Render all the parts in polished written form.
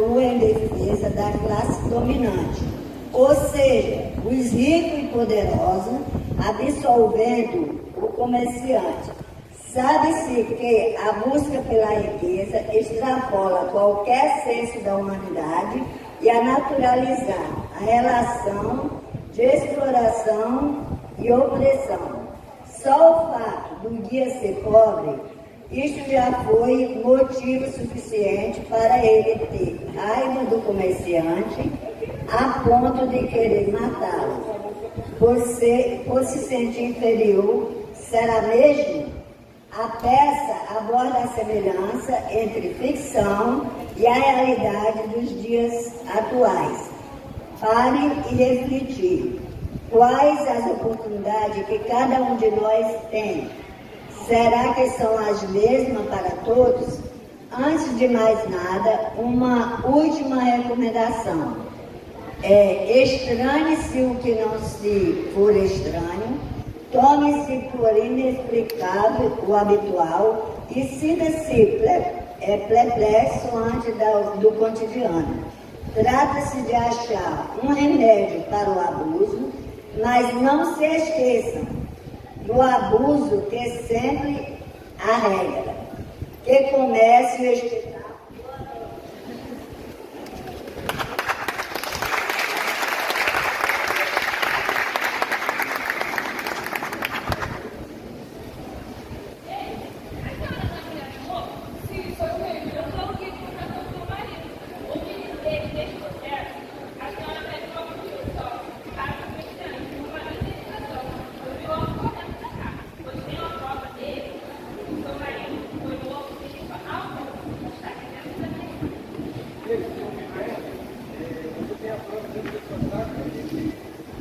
atua em defesa da classe dominante, ou seja, os ricos e poderosos, absolvendo o comerciante. Sabe-se que a busca pela riqueza extrapola qualquer senso da humanidade e a naturalizar a relação de exploração e opressão. Só o fato do guia ser pobre, isto já foi motivo suficiente para ele ter raiva do comerciante a ponto de querer matá-lo. Por se sentir inferior, será mesmo? A peça aborda a semelhança entre ficção e a realidade dos dias atuais. Pare e refletir. Quais as oportunidades que cada um de nós tem? Será que são as mesmas para todos? Antes de mais nada, uma última recomendação. Estranhe-se o que não se for estranho, tome-se por inexplicável o habitual e sinta-se perplexo ante do cotidiano. Trata-se de achar um remédio para o abuso, mas não se esqueçam do abuso que sempre a regra. Que comece o espetáculo.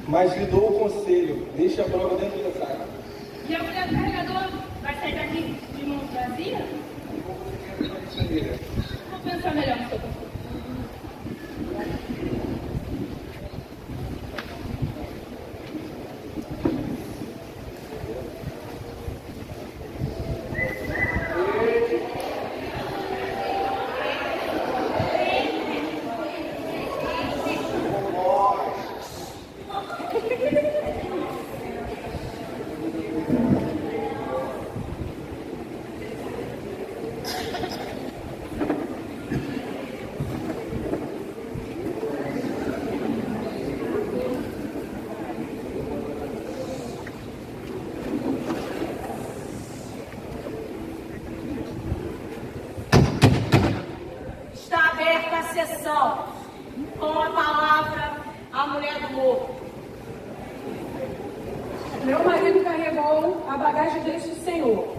Mas lhe dou o conselho, deixe a prova dentro da saca. E a mulher do carregador vai sair daqui de mãos vazias? Vou pensar melhor no seu conselho. Com a palavra, a mulher do morro. Meu marido carregou a bagagem deste senhor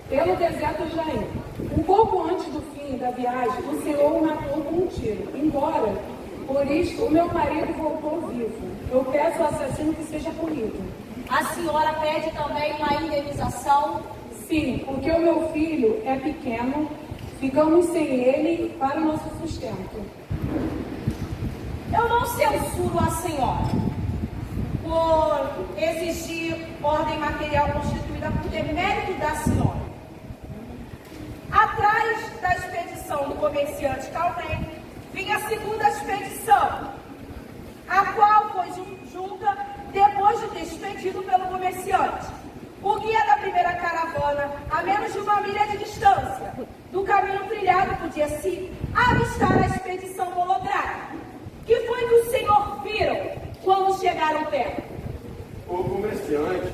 pelo deserto de Jair. Um pouco antes do fim da viagem, o senhor o matou com um tiro. Embora, por isto, o meu marido voltou vivo. Eu peço ao assassino que seja punido. A senhora pede também uma indenização? Sim, porque o meu filho é pequeno. Ficamos sem ele para o nosso sustento. Eu não censuro a senhora por exigir ordem material constituída por demérito da senhora. Atrás da expedição do comerciante Calvin vinha a segunda expedição, a qual foi junta depois de ter expedido pelo comerciante. O guia da primeira caravana, a menos de 1 milha de distância do caminho trilhado, podia-se avistar a expedição Bologrado. Que foi que o senhor viram quando chegaram perto? O comerciante,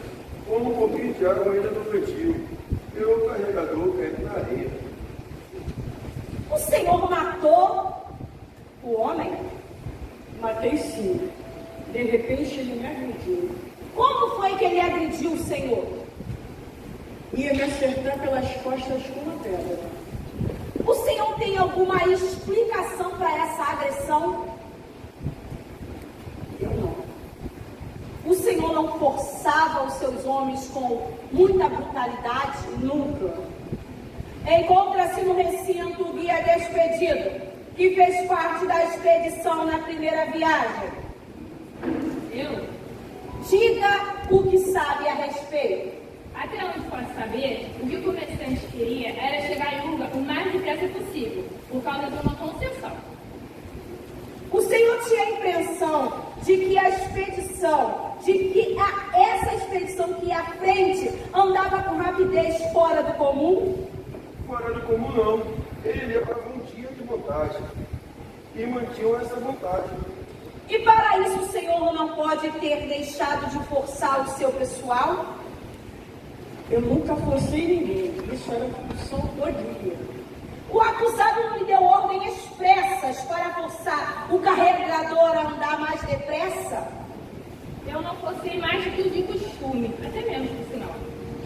como coquetear com ele do plantio, e o carregador caído na areia. O senhor matou o homem? Matei sim. De repente ele me agrediu. Como foi que ele agrediu o senhor? Ia me acertar pelas costas com uma pedra. O senhor tem alguma explicação para essa agressão? Eu não. O senhor não forçava os seus homens com muita brutalidade? Nunca. Encontra-se no recinto o guia despedido, que fez parte da expedição na primeira viagem. Eu? Diga o que sabe a respeito. Até onde posso saber, o que o comerciante queria era chegar em Uga o mais depressa possível, por causa de uma tinha a impressão de que essa expedição que ia à frente andava com rapidez fora do comum? Fora do comum não. Ele levava um dia de vantagem. E mantinham essa vantagem. E para isso o Senhor não pode ter deixado de forçar o seu pessoal? Eu nunca forcei ninguém. Isso era função do guia. O acusado não lhe deu ordens expressas para forçar o carregador a andar mais depressa? Eu não forcei mais do que o de costume, até mesmo, por sinal.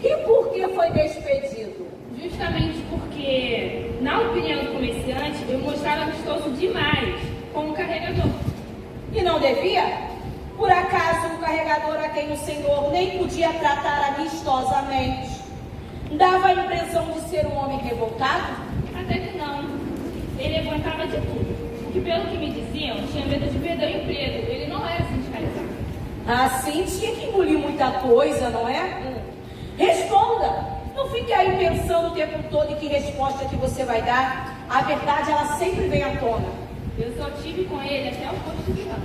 E por que foi despedido? Justamente porque, na opinião do comerciante, eu mostrava amistoso demais com o carregador. E não devia? Por acaso o carregador a quem o Senhor nem podia tratar amistosamente dava a impressão de ser um homem revoltado? Até que não. Ele aguentava de tudo. Que pelo que me diziam, tinha medo de perder o emprego. Ele não era sindicalizado. Assim tinha que engolir muita coisa, não é? Responda! Não fique aí pensando o tempo todo em que resposta que você vai dar. A verdade, ela sempre vem à tona. Eu só tive com ele até o posto de campo.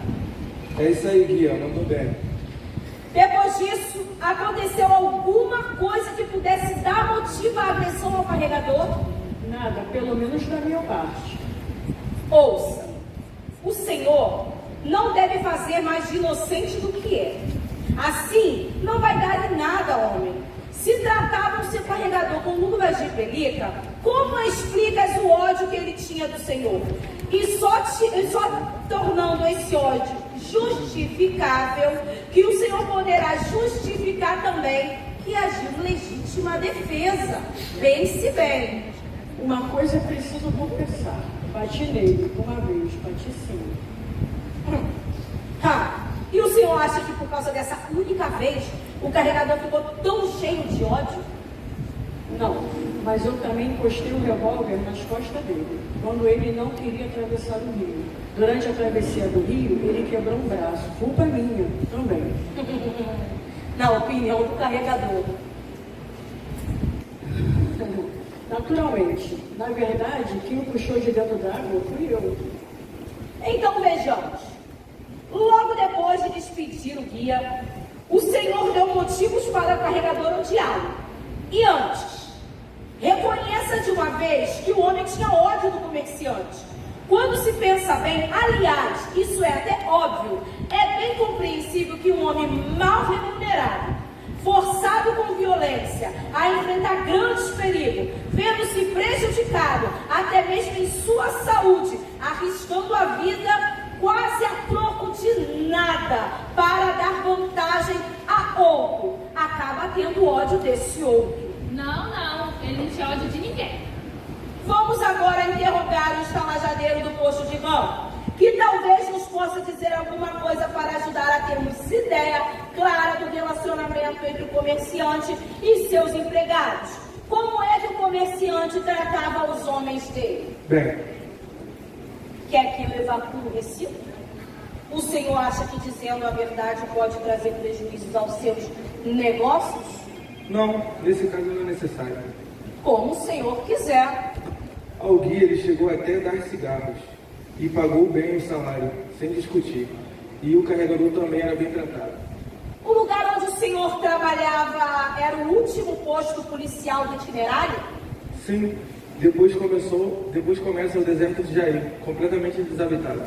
É isso aí, guia. Mandou bem. Depois disso, aconteceu alguma coisa que pudesse dar motivo à agressão ao carregador? Nada, pelo menos da minha parte. Ouça, o Senhor não deve fazer mais de inocente do que é. Assim, não vai dar em nada, homem. Se tratava o seu carregador com luvas de pelica, como explicas o ódio que ele tinha do Senhor? E só tornando esse ódio justificável, que o Senhor poderá justificar também que agiu legítima defesa. Pense bem. Uma coisa é preciso confessar. Bati nele uma vez, bati sim. E o senhor acha que por causa dessa única vez o carregador ficou tão cheio de ódio? Não, mas eu também encostei o revólver nas costas dele, quando ele não queria atravessar o rio. Durante a travessia do rio, ele quebrou um braço. Culpa minha também. Na opinião do carregador. Naturalmente. Na verdade, quem o puxou de dentro d'água fui eu. Então vejamos. Logo depois de despedir o guia, o Senhor deu motivos para o carregador odiá-lo. E antes, reconheça de uma vez que o homem tinha ódio do comerciante. Quando se pensa bem, aliás, isso é até óbvio, é bem compreensível que um homem mal remunerado, forçado com violência a enfrentar grandes perigos, vendo-se prejudicado até mesmo em sua saúde, arriscando a vida quase a troco de nada para dar vantagem a outro, acaba tendo ódio desse outro. Não, ele não tinha ódio de ninguém. Vamos agora interrogar o estalajadeiro do posto de ramo, que talvez nos possa dizer alguma coisa para ajudar a termos ideia clara do relacionamento entre o comerciante e seus empregados. Como é que o comerciante tratava os homens dele? Bem, Quer que eu evacue o recibo? O senhor acha que dizendo a verdade pode trazer prejuízos aos seus negócios? não, nesse caso não é necessário. Como o senhor quiser. Ao guia ele chegou até a dar cigarros e pagou bem o salário, sem discutir. E o carregador também era bem tratado. O lugar onde o senhor trabalhava era o último posto policial do itinerário? Sim, depois começa o deserto de Jair, completamente desabitado.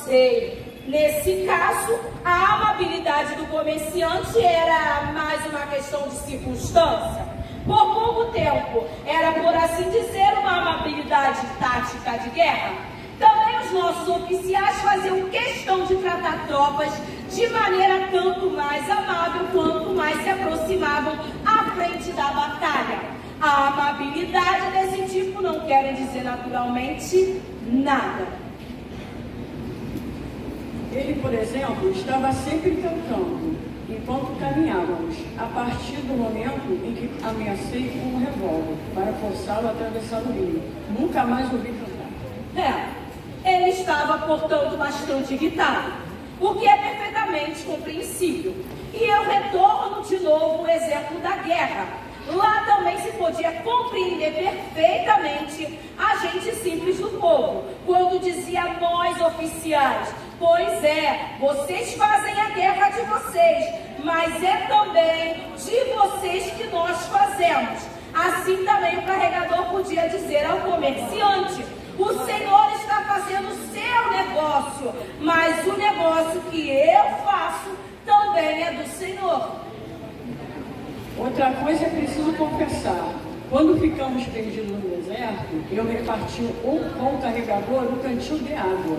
Sei. Nesse caso, a amabilidade do comerciante era mais uma questão de circunstância. Por pouco tempo, era, por assim dizer, uma amabilidade tática de guerra. Também os nossos oficiais faziam questão de tratar tropas de maneira tanto mais amável quanto mais se aproximavam à frente da batalha. A amabilidade desse tipo não quer dizer naturalmente nada. Ele, por exemplo, estava sempre cantando, enquanto caminhávamos, a partir do momento em que ameacei com um revólver, para forçá-lo a atravessar o rio. Nunca mais ouvi cantar. Ele estava, portanto, bastante irritado, o que é perfeitamente compreensível. E eu retorno de novo ao exemplo da guerra. Lá também se podia compreender perfeitamente a gente simples do povo, quando dizia nós oficiais, Pois é, vocês fazem a guerra de vocês, mas é também de vocês que nós fazemos. Assim também o carregador podia dizer ao comerciante: o Senhor está fazendo o seu negócio, mas o negócio que eu faço também é do Senhor. Outra coisa é preciso confessar. Quando ficamos perdidos no deserto, eu reparti com o carregador um cantil de água,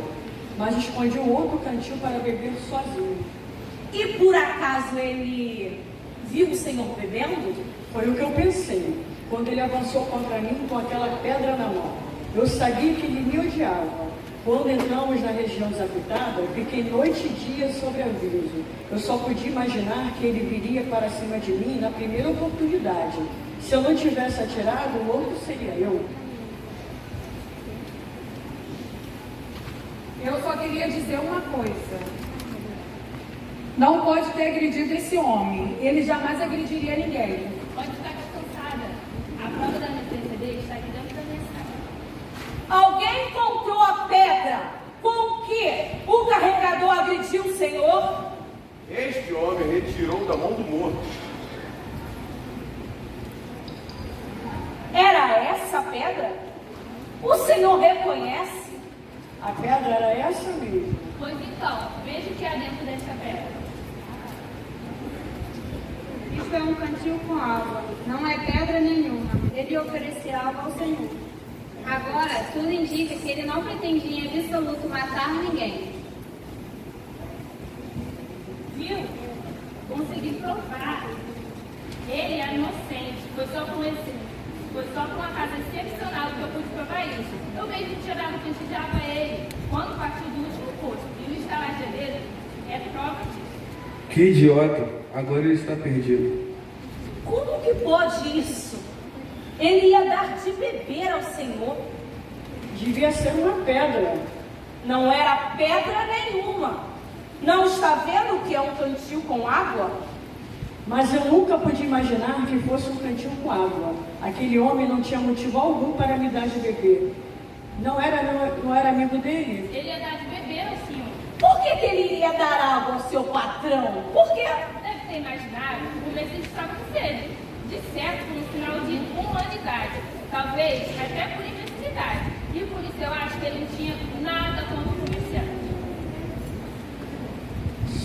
mas escondi o outro cantil para beber sozinho. E por acaso ele viu o Senhor bebendo? Foi o que eu pensei, quando ele avançou contra mim com aquela pedra na mão. Eu sabia que ele me odiava. Quando entramos na região desabitada, fiquei noite e dia sob aviso. Eu só podia imaginar que ele viria para cima de mim na primeira oportunidade. Se eu não tivesse atirado, o outro seria eu. Eu só queria dizer uma coisa. Não pode ter agredido esse homem. Ele jamais agrediria ninguém. Pode ficar descansada. A prova da inocência dele está aqui dentro da minha sala. Alguém encontrou a pedra com que o carregador agrediu o Senhor? Este homem retirou da mão do morto. Era essa a pedra? O Senhor reconhece? A pedra era essa mesmo. Pois então, veja o que há dentro desta pedra. Isto é um cantil com água, não é pedra nenhuma. Ele oferecia água ao Senhor. Agora, tudo indica que ele não pretendia em absoluto matar ninguém. Viu? Consegui provar. Ele era inocente. Foi só por uma casa excepcional que eu pude provar isso. Eu mesmo tinha dado cantil de água a ele, quando partiu do último poço. E o estalar dele é prova disso. Que idiota! Agora ele está perdido. Como que pode isso? Ele ia dar de beber ao Senhor. Devia ser uma pedra. Não era pedra nenhuma. Não está vendo que é um cantil com água? Mas eu nunca podia imaginar que fosse um cantil com água. Aquele homem não tinha motivo algum para me dar de beber. Não era amigo dele. Ele ia dar de beber ao Senhor. Por que ele iria dar água ao seu patrão? Por quê? Deve ter imaginado que o Messias estava com sede. De certo, por um sinal de humanidade. Talvez até por imbecilidade. E por isso eu acho que ele não tinha nada contra o comerciante.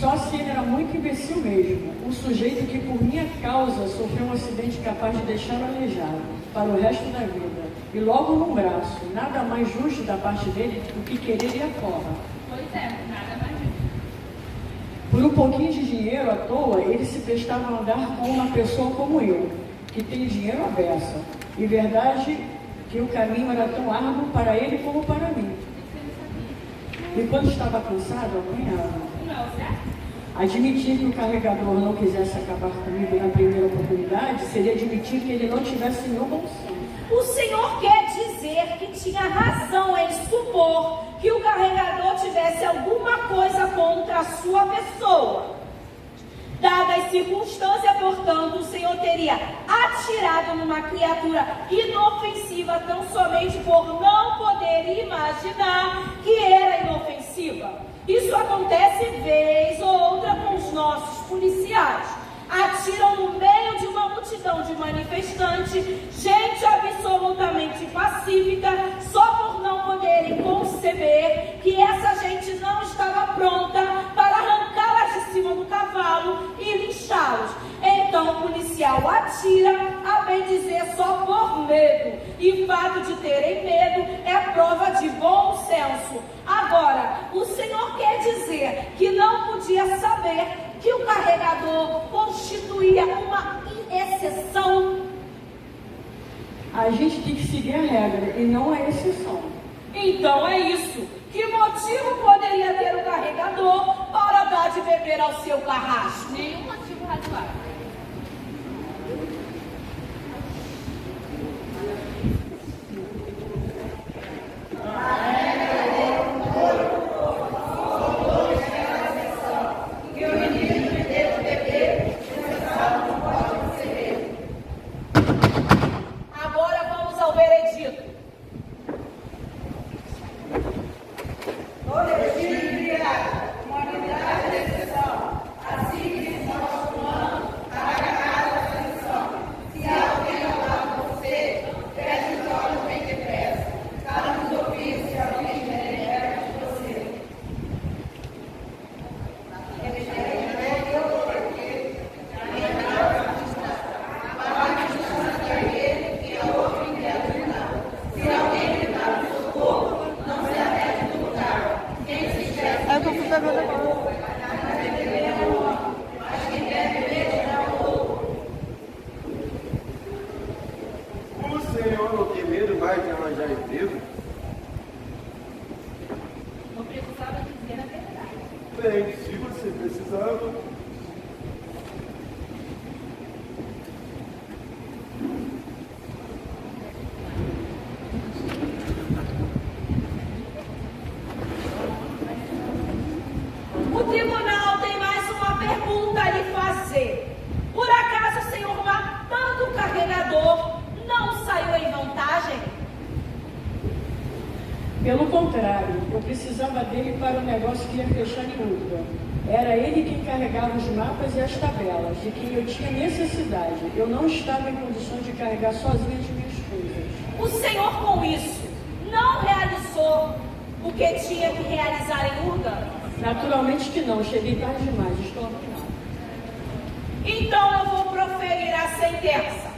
Só se ele era muito imbecil mesmo. Um sujeito que por minha causa sofreu um acidente capaz de deixá-lo aleijado para o resto da vida. E logo no braço. Nada mais justo da parte dele do que querer ir à forra. Pois é, nada mais justo. Por um pouquinho de dinheiro à toa, ele se prestava a andar com uma pessoa como eu, que tem dinheiro à beça. E verdade que o caminho era tão árduo para ele como para mim. E quando estava cansado, apanhava. Não é o certo? Admitir que o carregador não quisesse acabar comigo na primeira oportunidade seria admitir que ele não tivesse nenhum bom senso. O Senhor quer dizer que tinha razão em supor que o carregador tivesse alguma coisa contra a sua pessoa. Dadas as circunstâncias, portanto, o Senhor teria atirado numa criatura inofensiva tão somente por não poder imaginar que era inofensiva. Isso acontece vez ou outra com os nossos policiais. Atiram no meio de uma multidão de manifestantes, gente absolutamente pacífica, só por não poderem conceber que essa gente não estava pronta para arrancá-las de cima do cavalo e linchá-los. Então o policial atira, a bem dizer, só por medo. E o fato de terem medo é prova de bom senso. Agora, o Senhor quer dizer que não podia saber que o carregador constituía uma exceção. A gente tem que seguir a regra e não a exceção. Então é isso. Que motivo poderia ter o carregador para dar de beber ao seu carrasco? Nenhum motivo razoável. Agora vamos ao veredito. No regime de bem, se você precisando. O tribunal tem mais uma pergunta a lhe fazer. Por acaso o senhor, matando o carregador, não saiu em vantagem? Pelo contrário, eu precisava dele para o negócio que ia fechar em Urga. Era ele quem carregava os mapas e as tabelas, de quem eu tinha necessidade. Eu não estava em condições de carregar sozinha as minhas coisas. O senhor, com isso, não realizou o que tinha que realizar em Urga? Naturalmente que não, cheguei tarde demais, estou apanhado. Então eu vou proferir a sentença.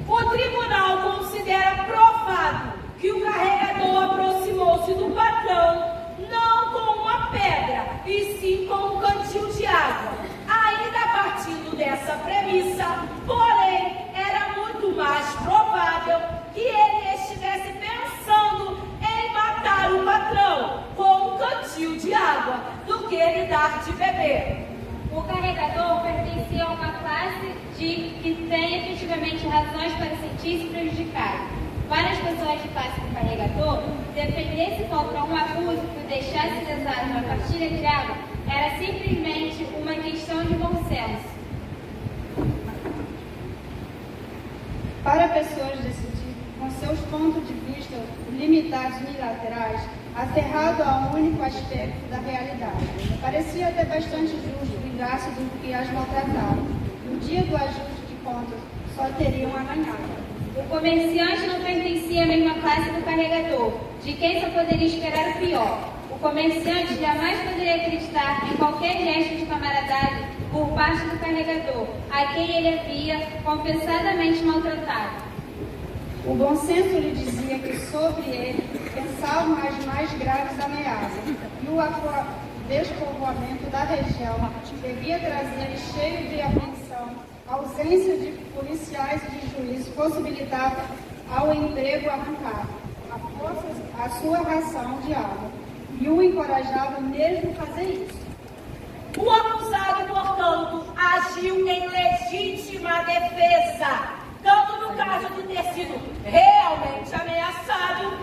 O tribunal considera provado que o carregador aproximou-se do patrão não com uma pedra, e sim com um cantil de água. Ainda partindo dessa premissa, porém, era muito mais provável que ele estivesse pensando em matar o patrão com um cantil de água do que lhe dar de beber. O carregador pertencia a uma classe que tem efetivamente razões para sentir-se prejudicado. Para as pessoas de classe do carregador, defender-se contra um abuso que o deixasse lesado na partilha de água era simplesmente uma questão de bom senso. Para pessoas desse tipo, com seus pontos de vista limitados e unilaterais, aferrado a um único aspecto da realidade, parecia até bastante justo vingar-se do que as maltratava. No dia do ajuste de contas, só teriam a ganhar. O comerciante não pertencia à mesma classe do carregador, de quem só poderia esperar o pior. O comerciante jamais poderia acreditar em qualquer gesto de camaradagem por parte do carregador, a quem ele havia confessadamente maltratado. O bom senso lhe dizia que sobre ele pensavam as mais graves ameaças, e o despovoamento da região devia trazer cheio de apreensão. A ausência de policiais e de juízes possibilitava ao emprego arrancado a sua ração de água e o encorajava mesmo a fazer isso. O acusado, portanto, agiu em legítima defesa, tanto no caso de ter sido realmente ameaçado,